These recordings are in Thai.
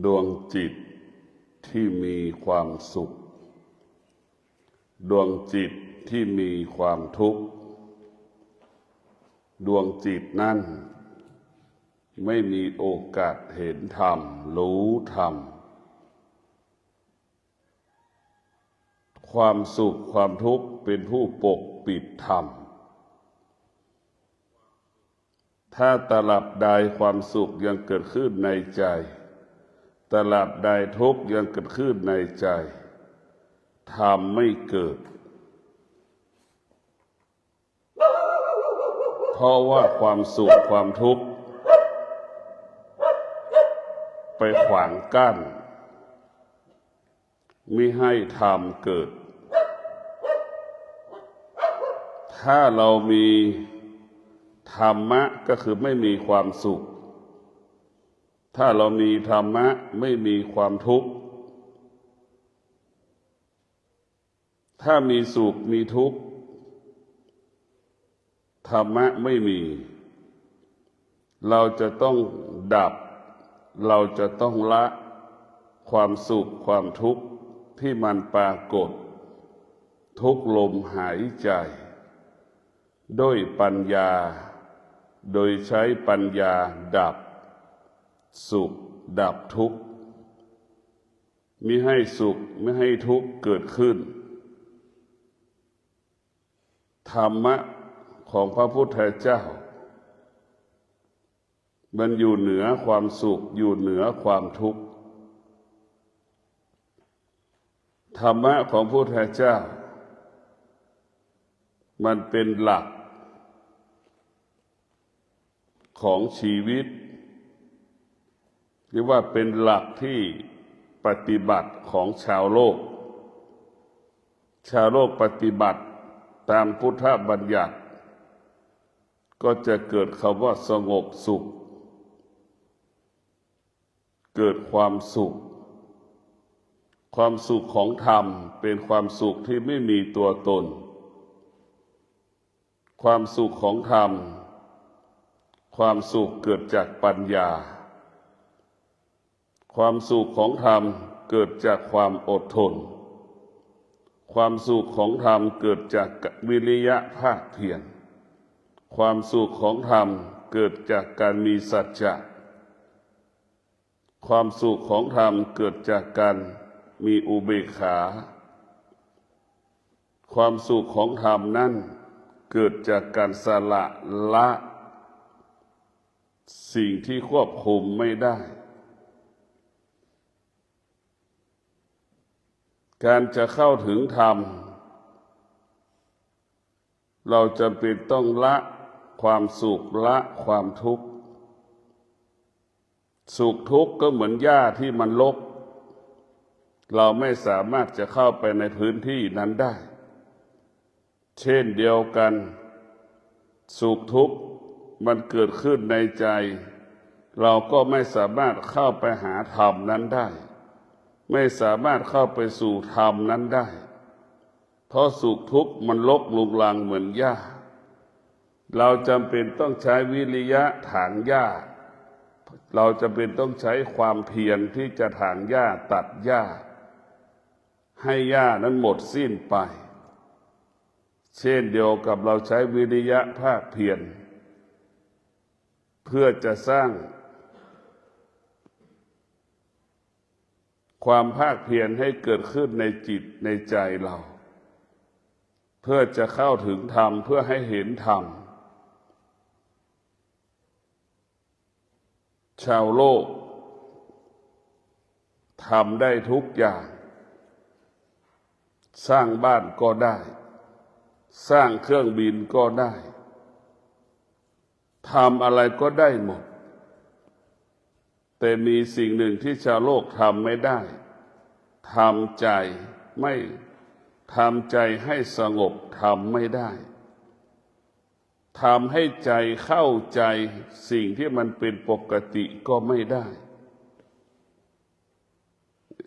ดวงจิตที่มีความสุขดวงจิตที่มีความทุกข์ดวงจิตนั้นไม่มีโอกาสเห็นธรรมรู้ธรรมความสุขความทุกข์เป็นผู้ปกปิดธรรมถ้าตราบใดความสุขยังเกิดขึ้นในใจตราบใดทุกข์ยังเกิดขึ้นในใจธรรมไม่เกิดเพราะว่าความสุขความทุกข์ไปขวางกั้นมิให้ธรรมเกิดถ้าเรามีธรรมะก็คือไม่มีความสุขถ้าเรามีธรรมะไม่มีความทุกข์ถ้ามีสุขมีทุกข์ธรรมะไม่มีเราจะต้องดับเราจะต้องละความสุขความทุกข์ที่มันปรากฏทุกลมหายใจด้วยปัญญาโดยใช้ปัญญาดับสุขดับทุกข์มิให้สุขไม่ให้ทุกข์เกิดขึ้นธรรมะของพระพุทธเจ้ามันอยู่เหนือความสุขอยู่เหนือความทุกข์ธรรมะของพระพุทธเจ้ามันเป็นหลักของชีวิตหรือว่าเป็นหลักที่ปฏิบัติของชาวโลกชาวโลกปฏิบัติตามพุทธบัญญัติก็จะเกิดคำว่าสงบสุขเกิดความสุขความสุขของธรรมเป็นความสุขที่ไม่มีตัวตนความสุขของธรรมความสุขเกิดจากปัญญาความสุขของธรรมเกิดจากความอดทนความสุขของธรรมเกิดจากวิริยะภาคเพียรความสุขของธรรมเกิดจากการมีสัจจะความสุขของธรรมเกิดจากการมีอุเบกขาความสุขของธรรมนั้นเกิดจากการสละละสิ่งที่ควบคุมไม่ได้การจะเข้าถึงธรรมเราจำเป็นต้องละความสุขละความทุกข์สุขทุกข์ก็เหมือนหญ้าที่มันรกเราไม่สามารถจะเข้าไปในพื้นที่นั้นได้เช่นเดียวกันสุขทุกข์มันเกิดขึ้นในใจเราก็ไม่สามารถเข้าไปหาธรรมนั้นได้ไม่สามารถเข้าไปสู่ธรรมนั้นได้เพราะสุขทุกข์มันรกลุกรังเหมือนหญ้าเราจำเป็นต้องใช้วิริยะถางหญ้าเราจำเป็นต้องใช้ความเพียรที่จะถางหญ้าตัดหญ้าให้หญ้านั้นหมดสิ้นไปเช่นเดียวกับเราใช้วิริยะภาคเพียรเพื่อจะสร้างความภาคเพียรให้เกิดขึ้นในจิตในใจเราเพื่อจะเข้าถึงธรรมเพื่อให้เห็นธรรมชาวโลกทำได้ทุกอย่างสร้างบ้านก็ได้สร้างเครื่องบินก็ได้ทำอะไรก็ได้หมดแต่มีสิ่งหนึ่งที่ชาวโลกทำไม่ได้ทำใจให้สงบทำไม่ได้ทำให้ใจเข้าใจสิ่งที่มันเป็นปกติก็ไม่ได้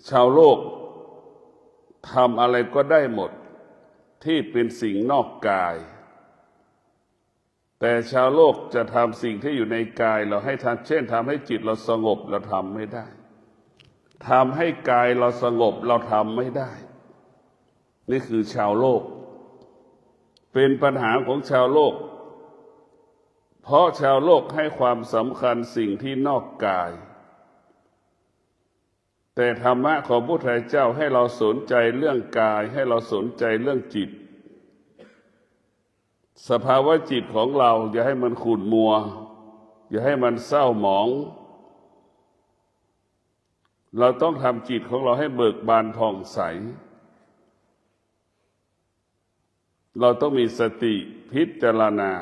ชาวโลกทำอะไรก็ได้หมดที่เป็นสิ่งนอกกายแต่ชาวโลกจะทำสิ่งที่อยู่ในกายเราให้ทำเช่นทำให้จิตเราสงบเราทำไม่ได้ ทำให้กายเราสงบเราทำไม่ได้นี่คือชาวโลกเป็นปัญหาของชาวโลกเพราะชาวโลกให้ความสำคัญสิ่งที่นอกกายแต่ธรรมะของพระพุทธเจ้าให้เราสนใจเรื่องกายให้เราสนใจเรื่องจิตสภาวะจิตของเราอย่าให้มันขุ่นมัวอย่าให้มันเศร้าหมองเราต้องทำจิตของเราให้เบิกบานผ่องใสเราต้องมีสติพิจารณา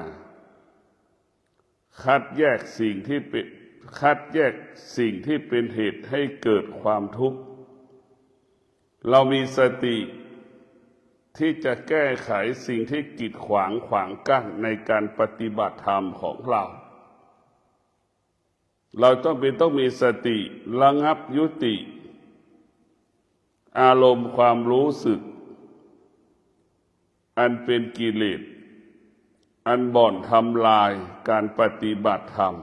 คัดแยกสิ่งที่เป็นเหตุให้เกิดความทุกข์เรามีสติที่จะแก้ไขสิ่งที่กีดขวางกั้นในการปฏิบัติธรรมของเราต้องมีสติระงับยุติอารมณ์ความรู้สึกอันเป็นกิเลสอันบ่อนทำลายการปฏิบัติธรรม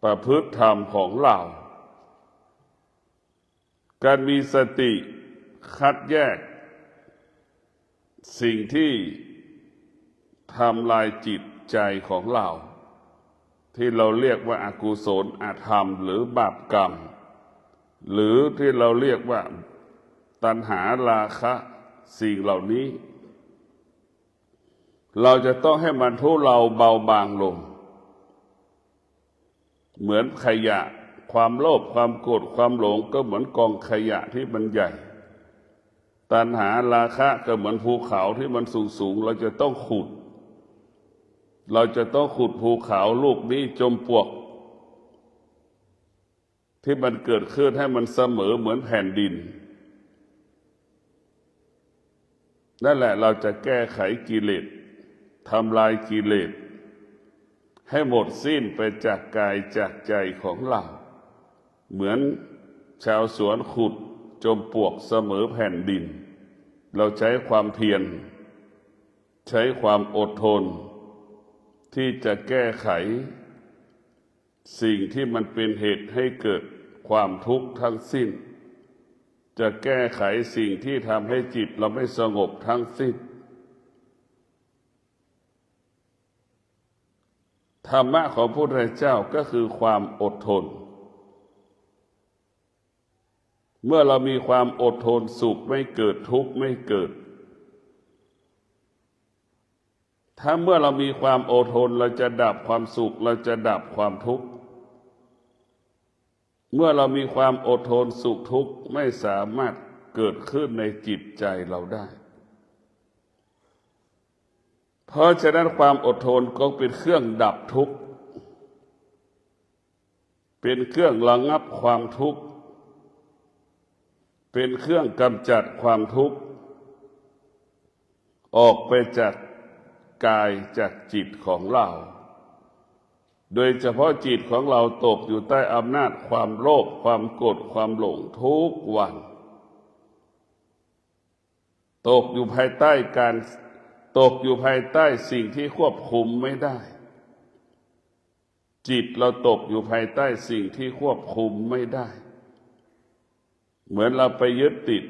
ประพฤติธรรมของเราการมีสติคัดแยกสิ่งที่ทำลายจิตใจของเราที่เราเรียกว่าอกุศลอธรรมหรือบาปกรรมหรือที่เราเรียกว่าตัณหาราคะสิ่งเหล่านี้เราจะต้องให้มันทุเลาเบาบางลงเหมือนขยะความโลภความโกรธความหลงก็เหมือนกองขยะที่มันใหญ่ตัณหาราคะก็เหมือนภูเขาที่มันสูงเราจะต้องขุดภูเขาลูกนี้จมปลวกที่มันเกิดขึ้นให้มันเสมอเหมือนแผ่นดินนั่นแหละเราจะแก้ไขกิเลสทำลายกิเลสให้หมดสิ้นไปจากกายจากใจของเราเหมือนชาวสวนขุดจมปลวกเสมอแผ่นดินเราใช้ความเพียรใช้ความอดทนที่จะแก้ไขสิ่งที่มันเป็นเหตุให้เกิดความทุกข์ทั้งสิ้นจะแก้ไขสิ่งที่ทำให้จิตเราไม่สงบทั้งสิ้นธรรมะของพระพุทธเจ้าก็คือความอดทนเมื่อเรามีความอดทนสุขไม่เกิดทุกข์ไม่เกิดถ้าเมื่อเรามีความอดทนเราจะดับความสุขเราจะดับความทุกข์เมื่อเรามีความอดทนสุขทุกข์ไม่สามารถเกิดขึ้นในจิตใจเราได้เพราะฉะนั้นความอดทนก็เป็นเครื่องดับทุกข์เป็นเครื่องระงับความทุกข์เป็นเครื่องกำจัดความทุกข์ออกไปจากกายจากจิตของเราโดยเฉพาะจิตของเราตกอยู่ใต้อำนาจความโลภความโกรธความหลงทุกวันตกอยู่ภายใต้สิ่งที่ควบคุมไม่ได้จิตเราตกอยู่ภายใต้สิ่งที่ควบคุมไม่ได้เหมือนเราไปยึดติด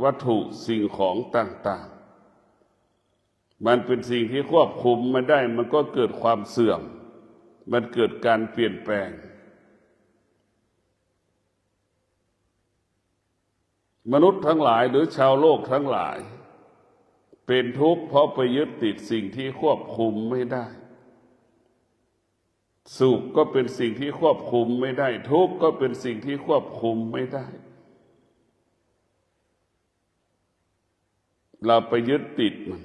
วัตถุสิ่งของต่างๆมันเป็นสิ่งที่ควบคุมไม่ได้มันก็เกิดความเสื่อมมันเกิดการเปลี่ยนแปลงมนุษย์ทั้งหลายหรือชาวโลกทั้งหลายเป็นทุกข์เพราะไปยึดติดสิ่งที่ควบคุมไม่ได้สุขก็เป็นสิ่งที่ควบคุมไม่ได้ทุกข์ก็เป็นสิ่งที่ควบคุมไม่ได้เราไปยึดติดมัน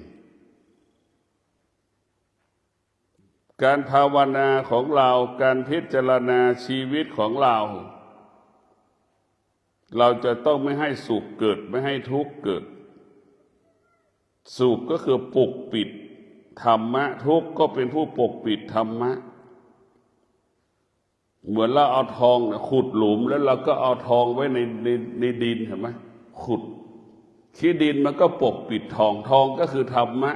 การภาวนาของเราการพิจารณาชีวิตของเราจะต้องไม่ให้สุขเกิดไม่ให้ทุกข์เกิดสุขก็คือปกปิดธรรมะทุกข์ก็เป็นผู้ปกปิดธรรมะเหมือนเราเอาทองขุดหลุมแล้วเราก็เอาทองไว้ในดินเห็นไหมขุดขี้ดินมันก็ปกปิดทองก็คือธรรมะ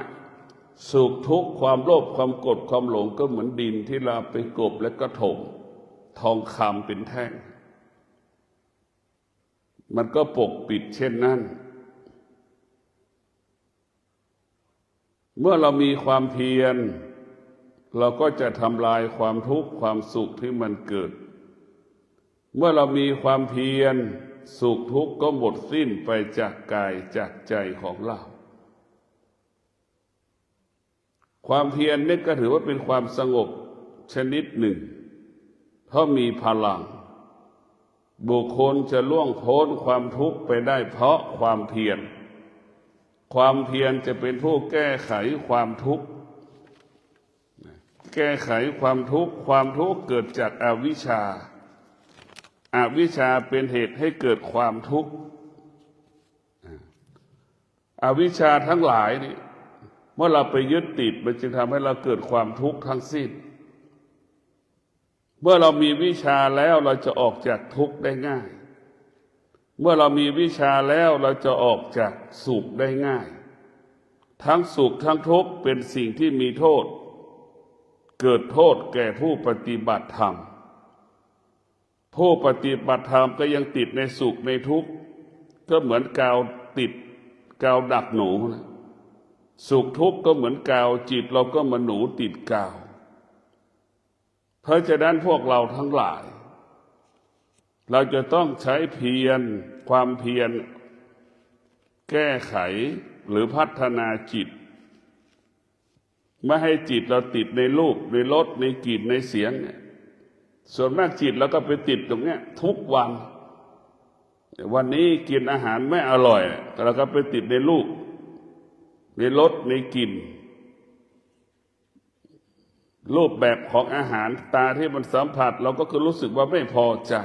สุขทุกข์ความโลภความโกรธความหลงก็เหมือนดินที่เราไปกลบแล้วก็ถมทองคำเป็นแท่ง มันก็ปกปิดเช่นนั้นเมื่อเรามีความเพียรเราก็จะทำลายความทุกข์ความสุขที่มันเกิดเมื่อเรามีความเพียรสุขทุกข์ก็หมดสิ้นไปจากกายจากใจของเราความเพียรนี่ก็ถือว่าเป็นความสงบชนิดหนึ่งเพราะมีพลังบุคคลจะล่วงพ้นความทุกข์ไปได้เพราะความเพียรความเพียรจะเป็นผู้แก้ไขความทุกข์แก้ไขความทุกข์ความทุกข์เกิดจากอวิชชาอวิชชาเป็นเหตุให้เกิดความทุกข์อวิชชาทั้งหลายนี่เมื่อเราไปยึดติดมันจึงทำให้เราเกิดความทุกข์ทั้งสิ้นเมื่อเรามีวิชาแล้วเราจะออกจากทุกข์ได้ง่ายเมื่อเรามีวิชาแล้วเราจะออกจากสุขได้ง่ายทั้งสุขทั้งทุกข์เป็นสิ่งที่มีโทษเกิดโทษแก่ผู้ปฏิบัติธรรมผู้ปฏิบัติธรรมก็ยังติดในสุขในทุกข์ก็เหมือนกาวติดกาวดักหนูนะสุขทุกข์ก็เหมือนกาวจิตเราก็เหมือนหนูติดกาวเพราะฉะนั้นพวกเราทั้งหลายเราจะต้องใช้เพียรความเพียรแก้ไขหรือพัฒนาจิตไม่ให้จิตเราติดในรูปในรสในกลิ่นในเสียงเนี่ยส่วนมากจิตเราก็ไปติดตรงเนี้ยทุกวันนี้กินอาหารไม่อร่อยเราก็ไปติดในรูปในรสในกลิ่นรูปแบบของอาหารตาที่มันสัมผัสเราก็คือรู้สึกว่าไม่พอใจ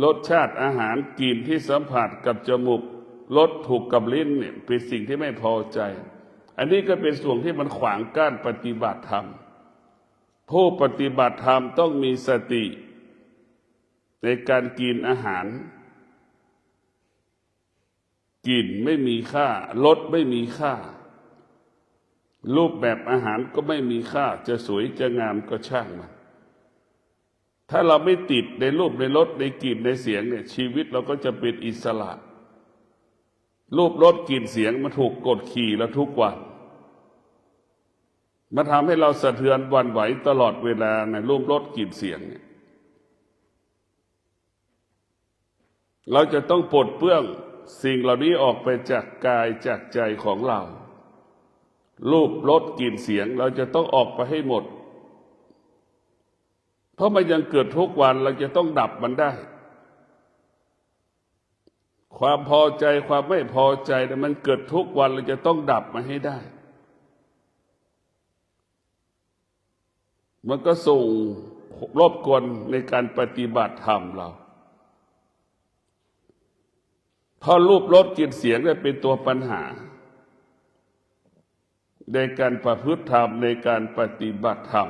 รสชาติอาหารกลิ่นที่สัมผัสกับจมูกรสถูกกับลิ้นเนี่ยเป็นสิ่งที่ไม่พอใจอันนี้ก็เป็นส่วนที่มันขวางกั้นปฏิบัติธรรมผู้ปฏิบัติธรรมต้องมีสติในการกินอาหารกลิ่นไม่มีค่ารสไม่มีค่ารูปแบบอาหารก็ไม่มีค่าจะสวยจะงามก็ช่างมันถ้าเราไม่ติดในรูปในรสในกลิ่นในเสียงเนี่ยชีวิตเราก็จะเป็นอิสระรูปรสกลิ่นเสียงมันถูกกดขี่แล้วทุกวันมันทำให้เราสะเทือนหวั่นไหวตลอดเวลาในรูปรสกลิ่นเสียงเนี่ยเราจะต้องปลดเปลื้องสิ่งเหล่านี้ออกไปจากกายจากใจของเรารูปรสกลิ่นเสียงเราจะต้องออกไปให้หมดเพราะมันยังเกิดทุกวันเราจะต้องดับมันได้ความพอใจความไม่พอใจแต่มันเกิดทุกวันเราจะต้องดับมันให้ได้มันก็ส่งรบกวนในการปฏิบัติธรรมเราเพราะรูปรสกลิ่นเสียงเนี่ยเป็นตัวปัญหาในการประพฤติธรรมในการปฏิบัติธรรม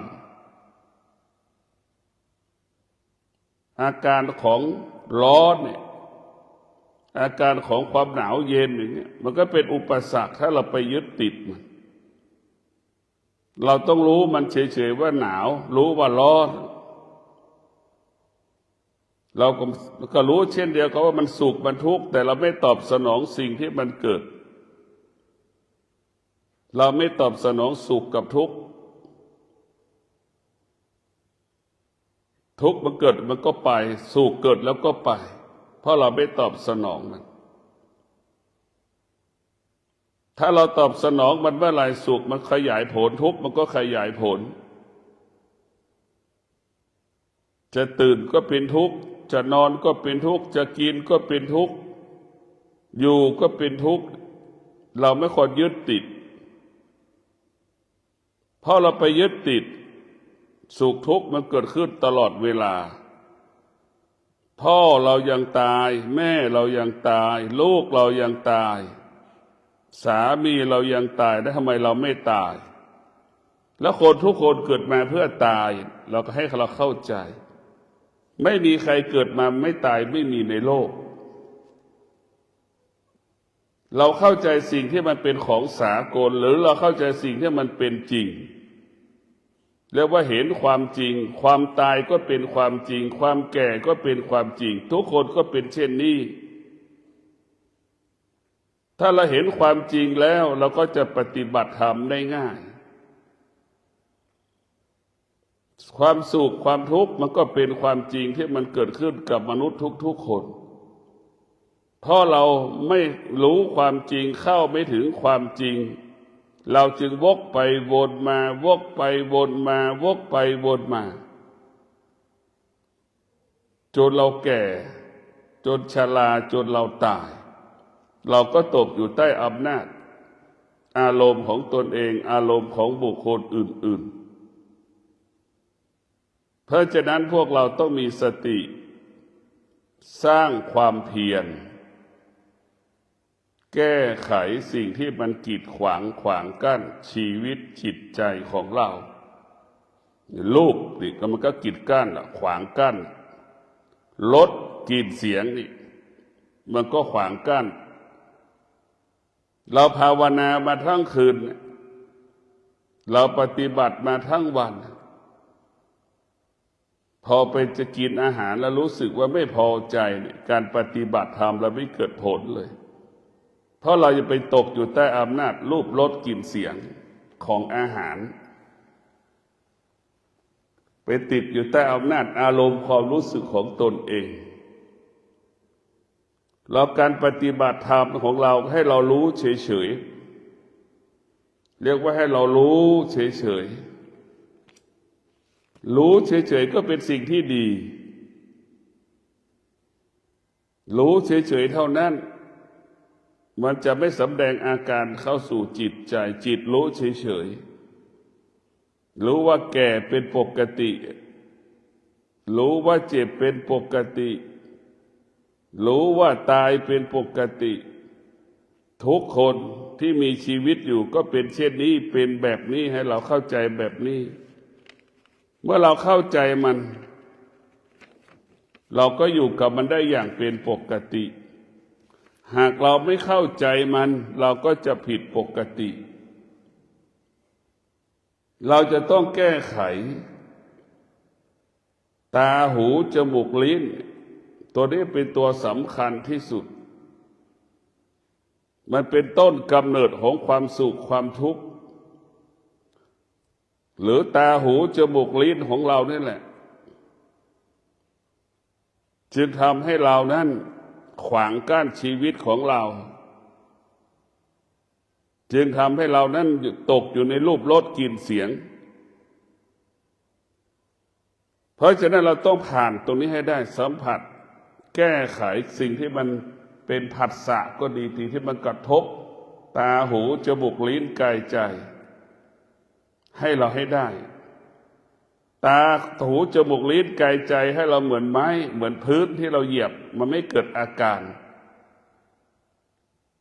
อาการของร้อนเนี่ยอาการของความหนาวเย็นอย่างเงี้ยมันก็เป็นอุปสรรคถ้าเราไปยึดติดมันเราต้องรู้มันเฉยๆว่าหนาวรู้ว่าร้อนเราก็รู้เช่นเดียวกันว่ามันสุขมันทุกข์แต่เราไม่ตอบสนองสิ่งที่มันเกิดเราไม่ตอบสนองสุขกับทุกข์ทุกข์มันเกิดมันก็ไปสุขเกิดแล้วก็ไปเพราะเราไม่ตอบสนองมันถ้าเราตอบสนองมันเมื่อไรสุขมันขยายผลทุกข์มันก็ขยายผลจะตื่นก็เป็นทุกข์จะนอนก็เป็นทุกข์จะกินก็เป็นทุกข์อยู่ก็เป็นทุกข์เราไม่ควรยึดติดเพราะเราไปยึดติดสุขทุกข์มันเกิดขึ้นตลอดเวลาพ่อเรายังตายแม่เรายังตายลูกเรายังตายสามีเรายังตายแล้วทำไมเราไม่ตายแล้วคนทุกคนเกิดมาเพื่อตายเราก็ให้เราเข้าใจไม่มีใครเกิดมาไม่ตายไม่มีในโลกเราเข้าใจสิ่งที่มันเป็นของสากลหรือเราเข้าใจสิ่งที่มันเป็นจริง เรียกว่าเห็นความจริงความตายก็เป็นความจริงความแก่ก็เป็นความจริงทุกคนก็เป็นเช่นนี้ถ้าเราเห็นความจริงแล้วเราก็จะปฏิบัติธรรมได้ง่ายความสุขความทุกข์มันก็เป็นความจริงที่มันเกิดขึ้นกับมนุษย์ทุกๆคนเพราะเราไม่รู้ความจริงเข้าไม่ถึงความจริงเราจึงวกไปวนมาวกไปวนมาวกไปวนมาจนเราแก่จนชราจนเราตายเราก็ตกอยู่ใต้อำนาจอารมณ์ของตนเองอารมณ์ของบุคคลอื่นๆเพราะฉะนั้นพวกเราต้องมีสติสร้างความเพียรแก้ไขสิ่งที่มันกีดขวางกั้นชีวิตจิตใจของเรารูปนี่ก็มันก็กีดกั้นขวางกั้นรสกลิ่นเสียงนี่มันก็ขวางกั้นเราภาวนามาทั้งคืนเราปฏิบัติมาทั้งวันพอไปจะกินอาหารแล้วรู้สึกว่าไม่พอใจเนี่ยการปฏิบัติธรรมเราไม่เกิดผลเลยเพราะเราจะไปตกอยู่ใต้อำนาจรูปรสกลิ่นเสียงของอาหารไปติดอยู่ใต้อำนาจอารมณ์ความรู้สึกของตนเองแล้วการปฏิบัติธรรมของเราให้เรารู้เฉยๆเรียกว่าให้เรารู้เฉยๆรู้เฉยๆก็เป็นสิ่งที่ดีรู้เฉยๆเท่านั้นมันจะไม่สำแดงอาการเข้าสู่จิตใจจิตรู้เฉยๆรู้ว่าแก่เป็นปกติรู้ว่าเจ็บเป็นปกติรู้ว่าตายเป็นปกติทุกคนที่มีชีวิตอยู่ก็เป็นเช่นนี้เป็นแบบนี้ให้เราเข้าใจแบบนี้เมื่อเราเข้าใจมันเราก็อยู่กับมันได้อย่างเป็นปกติหากเราไม่เข้าใจมันเราก็จะผิดปกติเราจะต้องแก้ไขตาหูจมูกลิ้นตัวนี้เป็นตัวสำคัญที่สุดมันเป็นต้นกำเนิดของความสุขความทุกข์หรือตาหูจมูกลิ้นของเรานี่แหละจึงทำให้เรานั้นขวางกั้นชีวิตของเราจึงทำให้เรานั้นตกอยู่ในรูปรสกลิ่นเสียงเพราะฉะนั้นเราต้องผ่านตรงนี้ให้ได้สัมผัสแก้ไขสิ่งที่มันเป็นผัสสะก็ดีที่มันกระทบตาหูจมูกลิ้นกายใจให้เราให้ได้ตาหูจมูกลิ้นกายใจให้เราเหมือนไม้เหมือนพื้นที่เราเหยียบมันไม่เกิดอาการ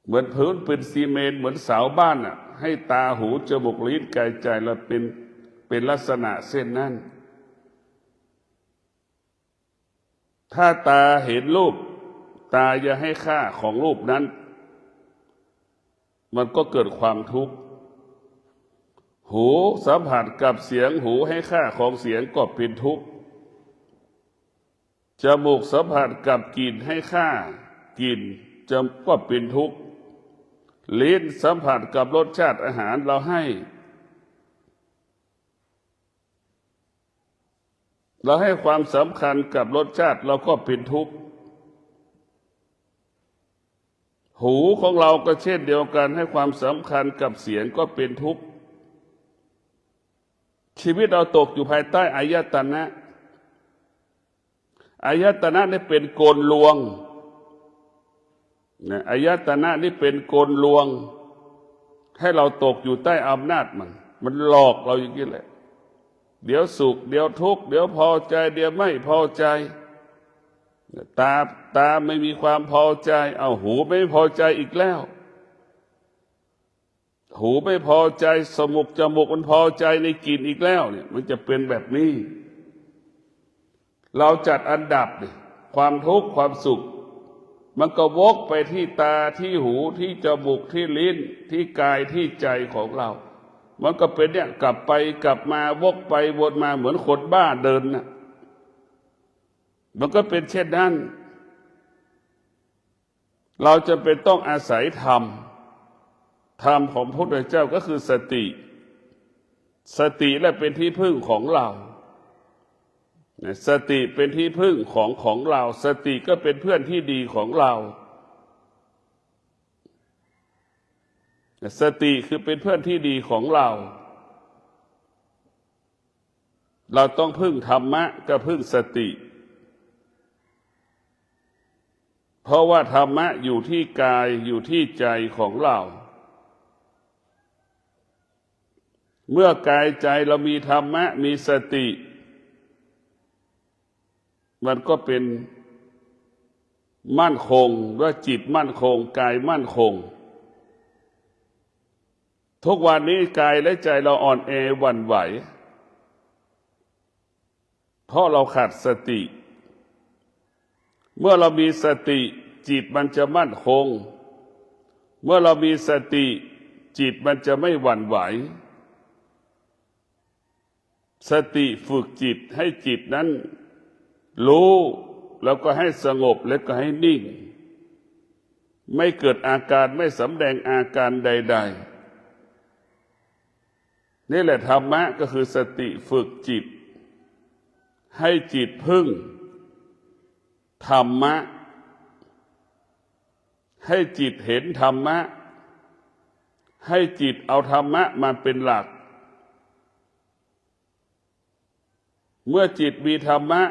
เหมือนพื้นเป็นซีเมนต์เหมือนเสาบ้านอ่ะให้ตาหูจมูกลิ้นกายใจเราเป็นลักษณะเส้นนั้นถ้าตาเห็นรูปตาอย่าให้ค่าของรูปนั้นมันก็เกิดความทุกข์หูสัมผัสกับเสียงหูให้ค่าของเสียงก็เป็นทุกข์จมูกสัมผัสกับกลิ่นให้ค่ากลิ่นก็เป็นทุกข์ลิ้นสัมผัสกับรสชาติอาหารเราให้ความสำคัญกับรสชาติเราก็เป็นทุกข์หูของเราก็เช่นเดียวกันให้ความสำคัญกับเสียงก็เป็นทุกข์ชีวิตเราตกอยู่ภายใต้อายตนะอายตนะนี่เป็นกลลวงอายตนะนี่เป็นกลลวงให้เราตกอยู่ใต้อำนาจมันหลอกเราอย่างนี้แหละเดี๋ยวสุขเดี๋ยวทุกข์เดี๋ยวพอใจเดี๋ยวไม่พอใจตาไม่มีความพอใจเอาหูไม่พอใจอีกแล้วหูไม่พอใจจมูกมันพอใจในกลิ่นอีกแล้วเนี่ยมันจะเป็นแบบนี้เราจัดอันดับความทุกข์ความสุขมันก็วกไปที่ตาที่หูที่จมูกที่ลิ้นที่กายที่ใจของเรา มันก็เป็นเนี่ยกลับไปกลับมาวกไปวนมาเหมือนคนบ้าเดินนะมันก็เป็นเช่นนั้นเราจะเป็นต้องอาศัยธรรมของพระพุทธเจ้าก็คือสติและเป็นที่พึ่งของเราสติเป็นที่พึ่งของเราสติก็เป็นเพื่อนที่ดีของเราสติคือเป็นเพื่อนที่ดีของเราต้องพึ่งธรรมะก็พึ่งสติเพราะว่าธรรมะอยู่ที่กายอยู่ที่ใจของเราเมื่อกายใจเรามีธรรมะมีสติมันก็เป็นมั่นคงว่าจิตมั่นคงกายมั่นคงทุกวันนี้กายและใจเราอ่อนแอหวั่นไหวเพราะเราขาดสติเมื่อเรามีสติจิตมันจะมั่นคงเมื่อเรามีสติจิตมันจะไม่หวั่นไหวสติฝึกจิตให้จิตนั้นรู้แล้วก็ให้สงบแล้วก็ให้นิ่งไม่เกิดอาการไม่สำแดงอาการใดๆนี่แหละธรรมะก็คือสติฝึกจิตให้จิตพึ่งธรรมะให้จิตเห็นธรรมะให้จิตเอาธรรมะมาเป็นหลักเมื่อจิตมีธรรมะ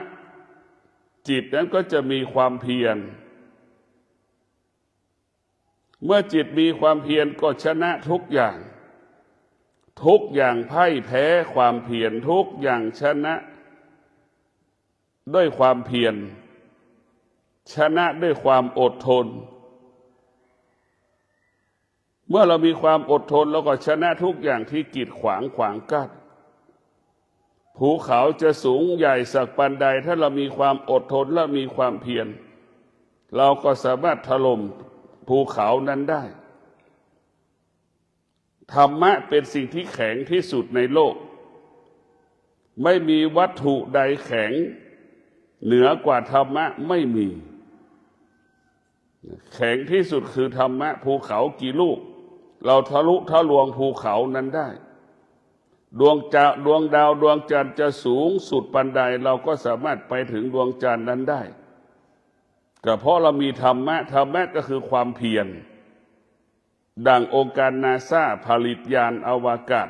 จิตนั้นก็จะมีความเพียรเมื่อจิตมีความเพียรก็ชนะทุกอย่างพ่ายแพ้ความเพียรทุกอย่างชนะด้วยความเพียรชนะด้วยความอดทนเมื่อเรามีความอดทนเราก็ชนะทุกอย่างที่กีดขวางกั้นภูเขาจะสูงใหญ่สักปานใดถ้าเรามีความอดทนและมีความเพียรเราก็สามารถถล่มภูเขานั้นได้ธรรมะเป็นสิ่งที่แข็งที่สุดในโลกไม่มีวัตถุใดแข็งเหนือกว่าธรรมะไม่มีแข็งที่สุดคือธรรมะภูเขากี่ลูกเราทะลุทะลวงภูเขานั้นได้ดวงดาวดวงจันทร์จะสูงสุดปานใดเราก็สามารถไปถึงดวงจันทร์นั้นได้ก็เพราะเรามีธรรมะก็คือความเพียรดังองค์การนาซาผลิตยานอวกาศ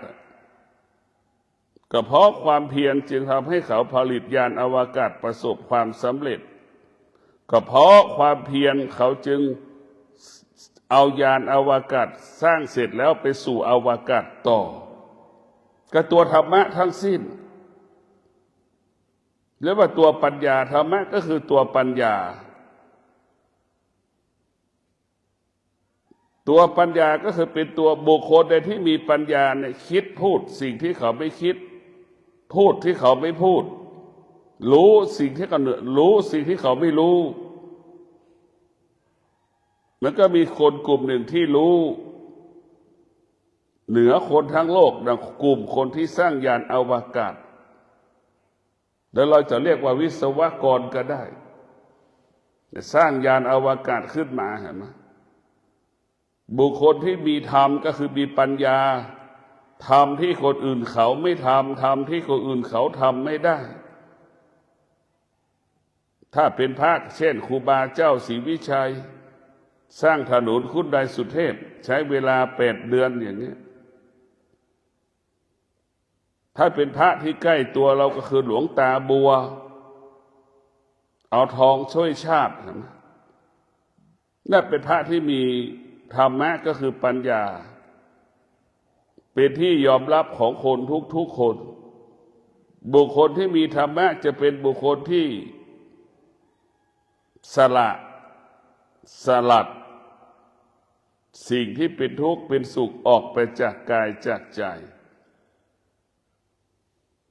ก็เพราะความเพียรจึงทำให้เขาผลิตยานอวกาศประสบความสำเร็จก็เพราะความเพียรเขาจึงเอายานอวกาศสร้างเสร็จแล้วไปสู่อวกาศต่อก็ตัวธรรมะทั้งสิ้นเรียกว่าตัวปัญญาธรรมะก็คือตัวปัญญาตัวปัญญาก็คือเป็นตัวบุคคลใดที่มีปัญญาเนี่ยคิดพูดสิ่งที่เขาไม่คิดพูดที่เขาไม่พูดรู้สิ่งที่เขารู้สิ่งที่เขาไม่รู้มันก็มีคนกลุ่มหนึ่งที่รู้เหนือคนทั้งโลกนะกลุ่มคนที่สร้างยานอวกาศแล้วเราจะเรียกว่าวิศวกรก็ได้สร้างยานอวกาศขึ้นมาเห็นไหมบุคคลที่มีธรรมก็คือมีปัญญาธรรมที่คนอื่นเขาไม่ทำธรรมที่คนอื่นเขาทำไม่ได้ถ้าเป็นพระเช่นครูบาเจ้าศรีวิชัยสร้างถนนคุณใดสุเทพใช้เวลา8 เดือนอย่างนี้ถ้าเป็นพระที่ใกล้ตัวเราก็คือหลวงตาบัวเอาทองช่วยชาตินั่นเป็นพระที่มีธรรมะก็คือปัญญาเป็นที่ยอมรับของคนทุกคนบุคคลที่มีธรรมะจะเป็นบุคคลที่สลัดสิ่งที่เป็นทุกข์เป็นสุขออกไปจากกายจากใจ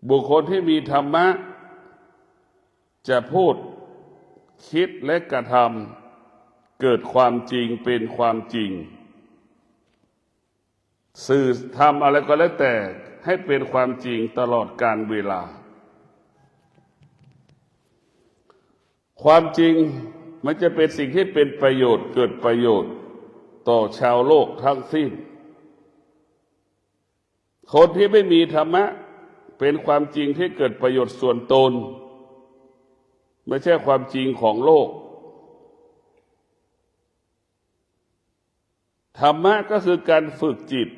บุคคลที่มีธรรมะจะพูดคิดและกระทำเกิดความจริงเป็นความจริง สื่อทำอะไรก็แล้วแต่ให้เป็นความจริงตลอดกาลเวลาความจริงมันจะเป็นสิ่งที่เป็นประโยชน์เกิดประโยชน์ต่อชาวโลกทั้งสิ้นคนที่ไม่มีธรรมะเป็นความจริงที่เกิดประโยชน์ส่วนตนไม่ใช่ความจริงของโลกธรรมะก็คือการฝึกจิต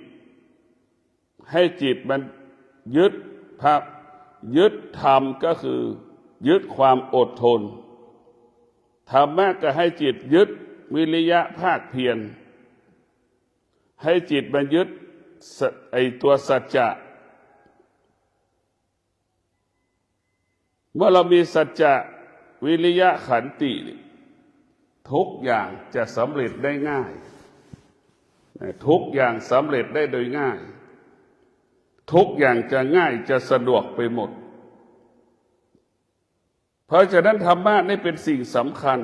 ให้จิตมันยึดภาพยึดธรรมก็คือยึดความอดทนธรรมะก็ให้จิตยึดวิริยะภาคเพียรให้จิตมันยึดตัวสัจจะเมื่อเรามีสัจจะวิริยะขันติทุกอย่างจะสำเร็จได้ง่ายทุกอย่างสำเร็จได้โดยง่ายทุกอย่างจะง่ายจะสะดวกไปหมดเพราะฉะนั้นธรรมะนี่เป็นสิ่งสำคัญ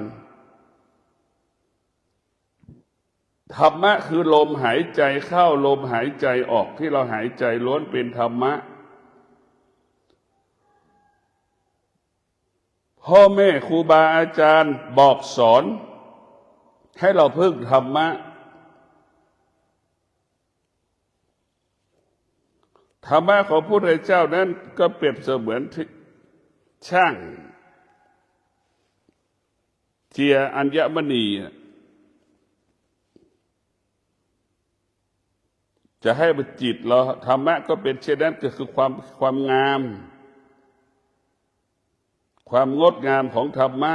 ธรรมะคือลมหายใจเข้าลมหายใจออกที่เราหายใจล้วนเป็นธรรมะพ่อแม่ครูบาอาจารย์บอกสอนให้เราพึ่งธรรมะธรรมะของพระพุทธเจ้านั้นก็เปรียบเสมือนช่างเจียอัญมณีจะให้จิตเราธรรมะก็เป็นเช่นนั้นก็คือความงามความงดงามของธรรมะ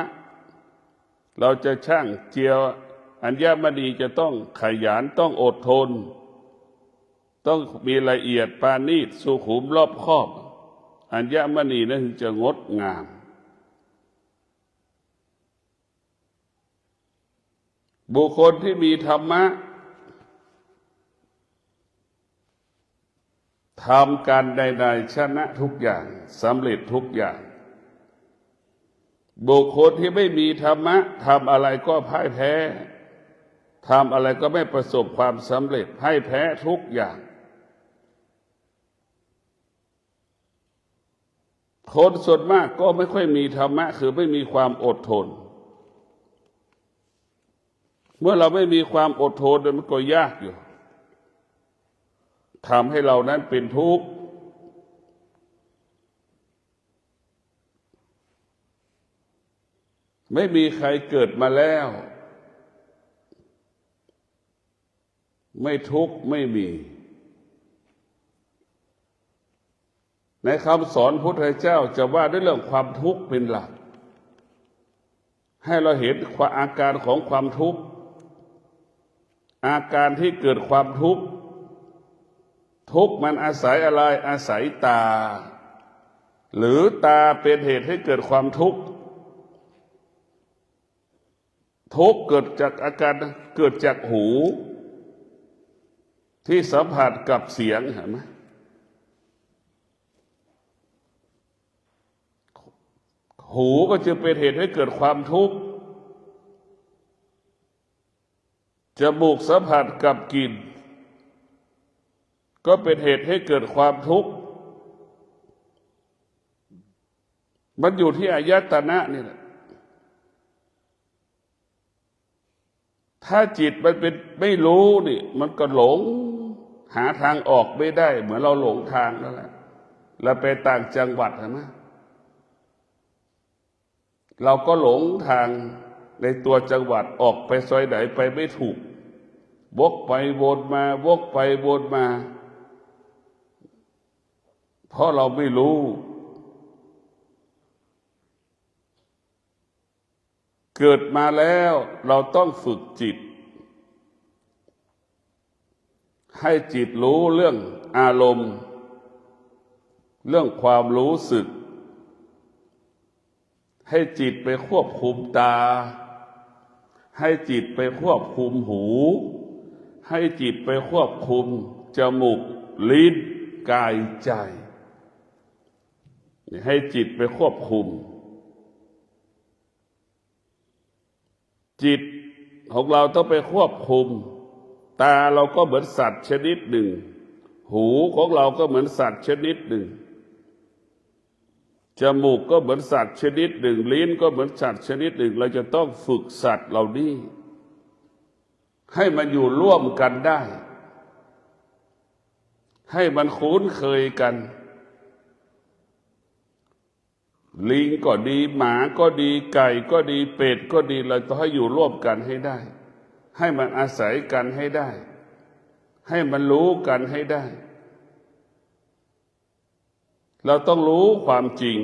เราจะช่างเจียอัญมณีจะต้องขยันต้องอดทนต้องมีละเอียดปราณีตสุขุมรอบคอบอัญมณีนั้นถึงจะงดงามบุคคลที่มีธรรมะทำการใดๆชนะทุกอย่างสำเร็จทุกอย่างบุคคลที่ไม่มีธรรมะทำอะไรก็พ่ายแพ้ทำอะไรก็ไม่ประสบความสำเร็จพ่ายแพ้ทุกอย่างคนส่วนมากก็ไม่ค่อยมีธรรมะคือไม่มีความอดทนเมื่อเราไม่มีความอดทนมันก็ยากอยู่ทำให้เรานั้นเป็นทุกข์ไม่มีใครเกิดมาแล้วไม่ทุกข์ไม่มีในคำสอนพุทธเจ้าจะว่าด้วยเรื่องความทุกข์เป็นหลักให้เราเห็นอาการของความทุกข์อาการที่เกิดความทุกข์ทุกข์มันอาศัยอะไรอาศัยตาหรือตาเป็นเหตุให้เกิดความทุกข์ทุกข์เกิดจากอาการเกิดจากหูที่สัมผัสกับเสียงเห็นไหมหูก็จะเป็นเหตุให้เกิดความทุกข์จมูกสัมผัสกับกลิ่นก็เป็นเหตุให้เกิดความทุกข์มันอยู่ที่อายตนะนี่แหละถ้าจิตมันเป็นไม่รู้นี่มันก็หลงหาทางออกไม่ได้เหมือนเราหลงทางนั่นแหละเราไปต่างจังหวัดเห็นไหมเราก็หลงทางในตัวจังหวัดออกไปซอยไหนไปไม่ถูกวกไปวนมาวกไปวนมาเพราะเราไม่รู้เกิดมาแล้วเราต้องฝึกจิตให้จิตรู้เรื่องอารมณ์เรื่องความรู้สึกให้จิตไปควบคุมตาให้จิตไปควบคุมหูให้จิตไปควบคุมจมูกลิ้นกายใจให้จิตไปควบคุมจิตของเราต้องไปควบคุม ตาเราก็เหมือนสัตว์ชนิดหนึ่งหูของเราก็เหมือนสัตว์ชนิดหนึ่งจมูกก็เหมือนสัตว์ชนิดหนึ่งลิ้นก็เหมือนสัตว์ชนิดหนึ่งเราจะต้องฝึกสัตว์เหล่านี้ให้มันอยู่ร่วมกันได้ให้มันคุ้นเคยกันลิงก็ดีหมาก็ดีไก่ก็ดีเป็ดก็ดีเราต้องให้อยู่ร่วมกันให้ได้ให้มันอาศัยกันให้ได้ให้มันรู้กันให้ได้เราต้องรู้ความจริง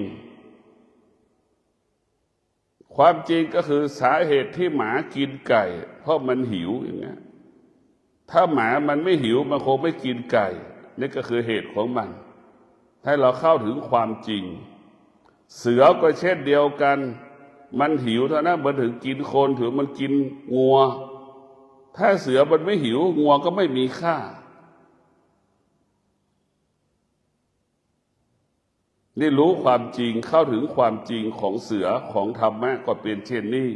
ความจริงก็คือสาเหตุที่หมากินไก่เพราะมันหิวอย่างเงี้ยถ้าหมามันไม่หิวมันคงไม่กินไก่นี่ก็คือเหตุของมันให้เราเข้าถึงความจริงเสือก็เช่นเดียวกันมันหิวเท่านั้นมันถึงกินคนถือมันกินงัวถ้าเสือมันไม่หิวงัวก็ไม่มีค่านี่รู้ความจริงเข้าถึงความจริงของเสือของธรรมะก็เป็นเช่นนี้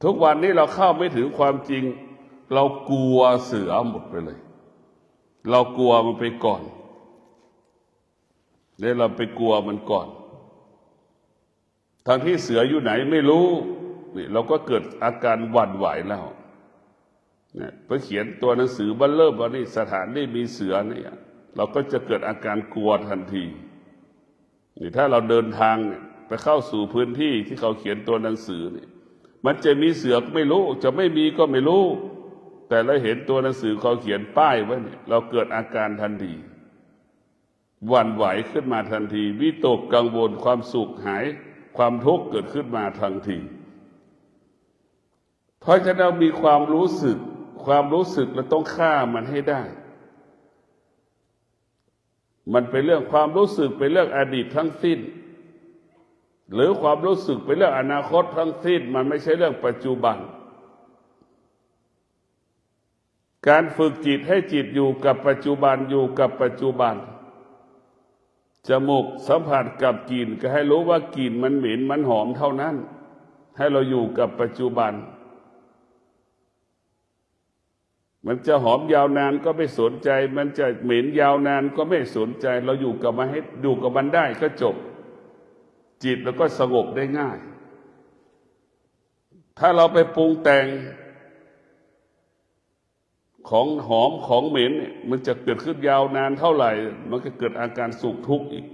ทุกวันนี้เราเข้าไม่ถึงความจริงเรากลัวเสือหมดไปเลยเรากลัวมันไปก่อนแล้วเราไปกลัวมันก่อนทั้งที่เสืออยู่ไหนไม่รู้นี่เราก็เกิดอาการหวั่นไหวแล้วเนี่ยไปเขียนตัวหนังสือบัลเริ่มว่านี่สถานที่มีเสือเนี่ยเราก็จะเกิดอาการกลัวทันทีนี่ถ้าเราเดินทางไปเข้าสู่พื้นที่ที่เขาเขียนตัวหนังสือนี่มันจะมีเสือก็ไม่รู้จะไม่มีก็ไม่รู้แต่เราเห็นตัวหนังสือเขาเขียนป้ายไว้เนี่ยเราเกิดอาการทันทีหวั่นไหวขึ้นมาทันทีวิตกกังวลความสุขหายความทุกข์เกิดขึ้นมาทันทีเพราะฉะนั้นเรามีความรู้สึกเราต้องฆ่ามันให้ได้มันเป็นเรื่องความรู้สึกเป็นเรื่องอดีตทั้งสิ้นหรือความรู้สึกเป็นเรื่องอนาคตทั้งสิ้นมันไม่ใช่เรื่องปัจจุบันการฝึกจิตให้จิตอยู่กับปัจจุบันอยู่กับปัจจุบันจมูกสัมผัสกับกลิ่นก็ให้รู้ว่ากลิ่นมันเหม็นมันหอมเท่านั้นให้เราอยู่กับปัจจุบันมันจะหอมยาวนานก็ไม่สนใจมันจะเหม็นยาวนานก็ไม่สนใจเราอยู่กับมันให้อยู่กับมันได้ก็จบจิตแล้วก็สงบได้ง่ายถ้าเราไปปรุงแต่งของหอมของเหม็นมันจะเกิดขึ้นยาวนานเท่าไหร่มันก็เกิดอาการสุขทุกข์อีก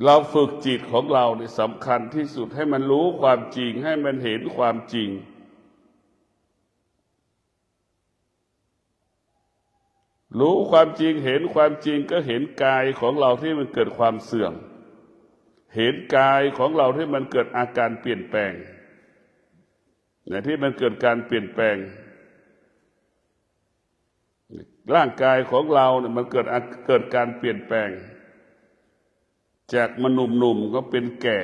เราฝึกจิตของเราเนี่ยสำคัญที่สุดให้มันรู้ความจริงให้มันเห็นความจริงรู้ความจริงเห็นความจริงก็เห็นกายของเราที่มันเกิดความเสื่อมเห็นกายของเราที่มันเกิดอาการเปลี่ยนแปลงเนี่ยที่มันเกิดการเปลี่ยนแปลงร่างกายของเราเนี่ยมันเกิดการเปลี่ยนแปลงจากมันหนุ่มๆก็เป็นแก่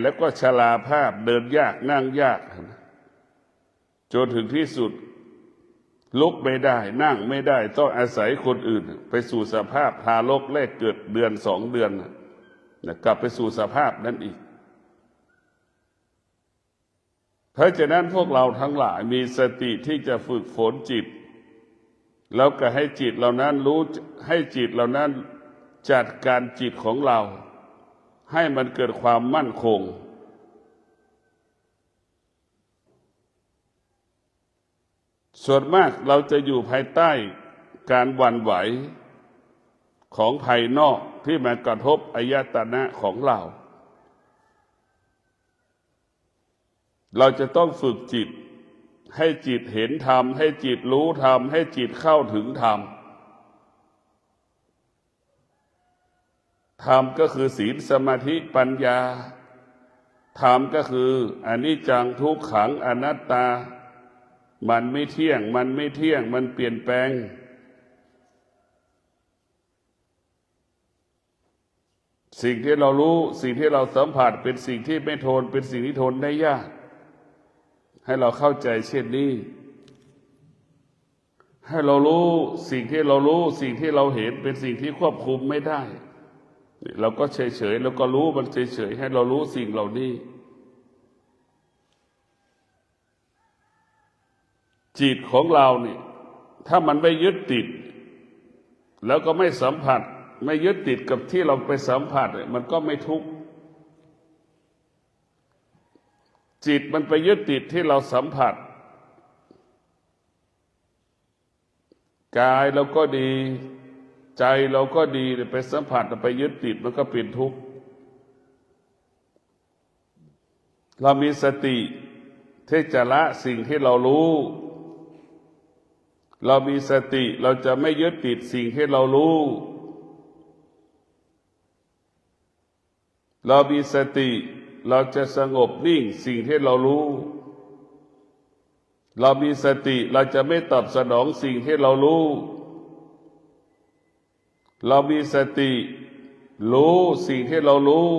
แล้วก็ชราภาพเดินยากนั่งยากจนถึงที่สุดลุกไม่ได้นั่งไม่ได้ต้องอาศัยคนอื่นไปสู่สภาพทารกแรกเกิดเดือน2 เดือนกลับไปสู่สภาพนั้นอีกเพราะฉะนั้นพวกเราทั้งหลายมีสติที่จะฝึกฝนจิตแล้วก็ให้จิตเหล่านั้นรู้ให้จิตเหล่านั้นจัดการจิตของเราให้มันเกิดความมั่นคงส่วนมากเราจะอยู่ภายใต้การหวั่นไหวของภายนอกที่มากระทบอายตนะของเราจะต้องฝึกจิตให้จิตเห็นธรรมให้จิตรู้ธรรมให้จิตเข้าถึงธรรมธรรมก็คือศีลสมาธิปัญญาธรรมก็คืออนิจจังทุกขังอนัตตามันไม่เที่ยงมันเปลี่ยนแปลงสิ่งที่เรารู้สิ่งที่เราสัมผัสเป็นสิ่งที่ไม่ทนเป็นสิ่งที่ทนได้ยากให้เราเข้าใจเช่นนี้ให้เรารู้สิ่งที่เรารู้สิ่งที่เราเห็นเป็นสิ่งที่ควบคุมไม่ได้เราก็เฉยๆแล้วก็รู้มันเฉยๆให้เรารู้สิ่งเหล่านี้ จิตของเราเนี่ยถ้ามันไม่ยึดติดแล้วก็ไม่สัมผัสไม่ยึดติดกับที่เราไปสัมผัสมันก็ไม่ทุกข์จิตมันไปยึดติดที่เราสัมผัสกายเราก็ดีใจเราก็ดีไปสัมผัสไปยึดติดมันก็เป็นทุกข์เรามีสติที่จะละสิ่งที่เรารู้เรามีสติเราจะไม่ยึดติดสิ่งที่เรารู้เรามีสติเราจะสงบนิ่งสิ่งที่เรารู้เรามีสติเราจะไม่ตอบสนองสิ่งที่เรารู้เรามีสติรู้สิ่งที่เรารู้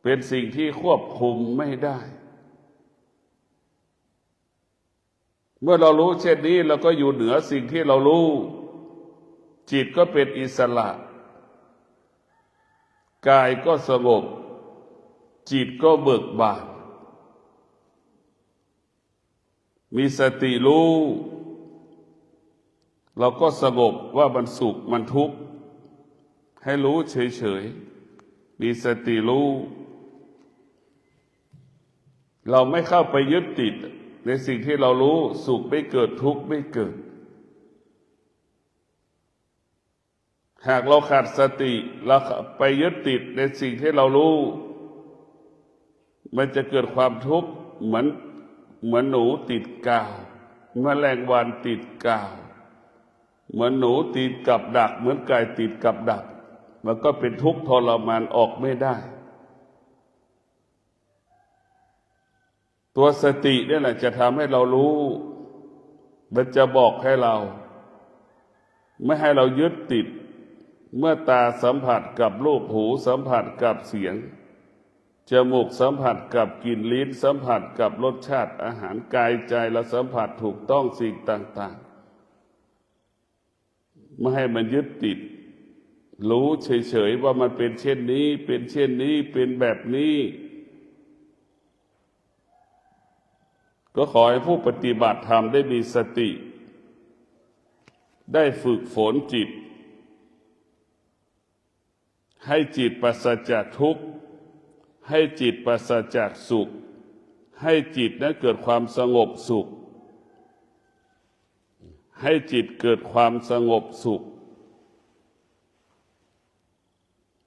เป็นสิ่งที่ควบคุมไม่ได้เมื่อเรารู้เช่นนี้เราก็อยู่เหนือสิ่งที่เรารู้จิตก็เป็นอิสระกายก็สงบจิตก็เบิกบานมีสติรู้เราก็สงบว่ามันสุขมันทุกข์ให้รู้เฉยๆมีสติรู้เราไม่เข้าไปยึดติดในสิ่งที่เรารู้สุขไม่เกิดทุกข์ไม่เกิดหากเราขาดสติเราไปยึดติดในสิ่งที่เรารู้มันจะเกิดความทุกข์เหมือนหนูติดกาวแมลงวันติดกาวเหมือนหนูติดกับดักเหมือนไก่ติดกับดักมันก็เป็นทุกข์ทรมานออกไม่ได้ตัวสตินี่แหละจะทำให้เรารู้มันจะบอกให้เราไม่ให้เรายึดติดเมื่อตาสัมผัสกับรูปหูสัมผัสกับเสียงจมูกสัมผัสกับกลิ่นลิ้นสัมผัสกับรสชาติอาหารกายใจเราสัมผัสถูกต้องสิ่งต่างๆไม่ให้มันยึดติดรู้เฉยๆว่ามันเป็นเช่นนี้เป็นเช่นนี้เป็นแบบนี้ก็ขอให้ผู้ปฏิบัติธรรมได้มีสติได้ฝึกฝนจิตให้จิตปราศจากทุกข์ให้จิตปราศจากสุขให้จิตนั้นเกิดความสงบสุขให้จิตเกิดความสงบสุข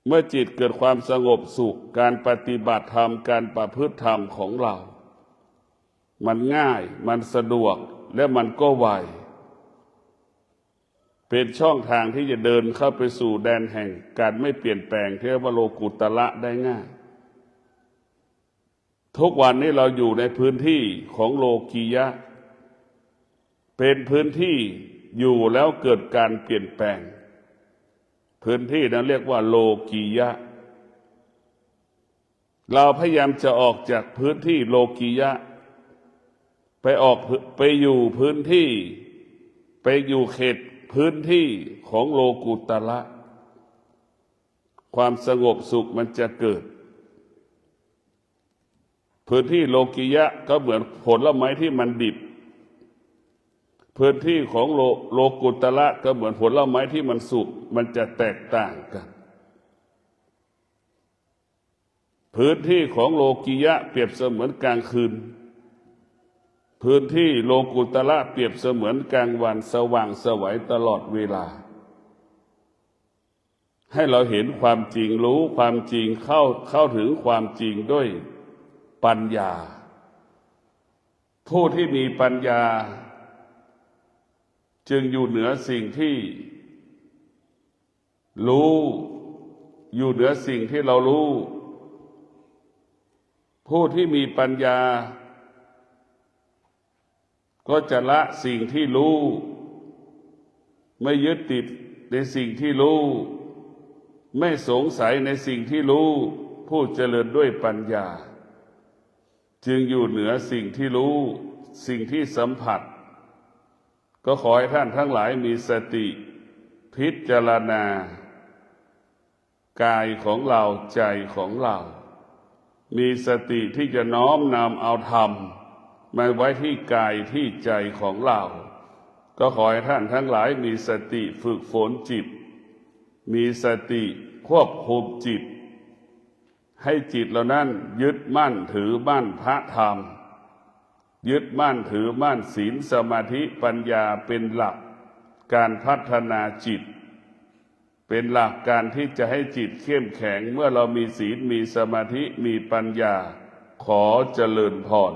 เมื่อจิตเกิดความสงบสุขการปฏิบัติธรรมการประพฤติธรรมของเรามันง่ายมันสะดวกและมันก็ไวเป็นช่องทางที่จะเดินเข้าไปสู่แดนแห่งการไม่เปลี่ยนแปลงที่เรียกว่าโลกุตระได้ง่ายทุกวันนี้เราอยู่ในพื้นที่ของโลกียะเป็นพื้นที่อยู่แล้วเกิดการเปลี่ยนแปลงพื้นที่นั้นเรียกว่าโลกียะเราพยายามจะออกจากพื้นที่โลกียะไปอยู่พื้นที่ไปอยู่เขตพื้นที่ของโลกุตระความสงบสุขมันจะเกิดพื้นที่โลกียะก็เหมือนผลไม้ที่มันดิบพื้นที่ของโลกุตระก็เหมือนผลไม้ที่มันสุกมันจะแตกต่างกันพื้นที่ของโลกียะเปรียบเสมือนกลางคืนพื้นที่โลกุตระเปรียบเสมือนกลางวันสว่างไสวตลอดเวลาให้เราเห็นความจริงรู้ความจริงเข้าถึงความจริงด้วยปัญญาผู้ที่มีปัญญาจึงอยู่เหนือสิ่งที่รู้อยู่เหนือสิ่งที่เรารู้ผู้ที่มีปัญญาก็จะละสิ่งที่รู้ไม่ยึดติดในสิ่งที่รู้ไม่สงสัยในสิ่งที่รู้ผู้เจริญด้วยปัญญาจึงอยู่เหนือสิ่งที่รู้สิ่งที่สัมผัสก็ขอให้ท่านทั้งหลายมีสติพิจารณากายของเราใจของเรามีสติที่จะน้อมนำเอาธรรม มาไว้ที่กายที่ใจของเราก็ขอให้ท่านทั้งหลายมีสติฝึกฝนจิตมีสติควบคุมจิตให้จิตเหล่านั้นยึดมั่นถือมั่นพระธรรมยึดมั่นถือมั่นศีลสมาธิปัญญาเป็นหลักการพัฒนาจิตเป็นหลักการที่จะให้จิตเข้มแข็งเมื่อเรามีศีลมีสมาธิมีปัญญาขอเจริญพร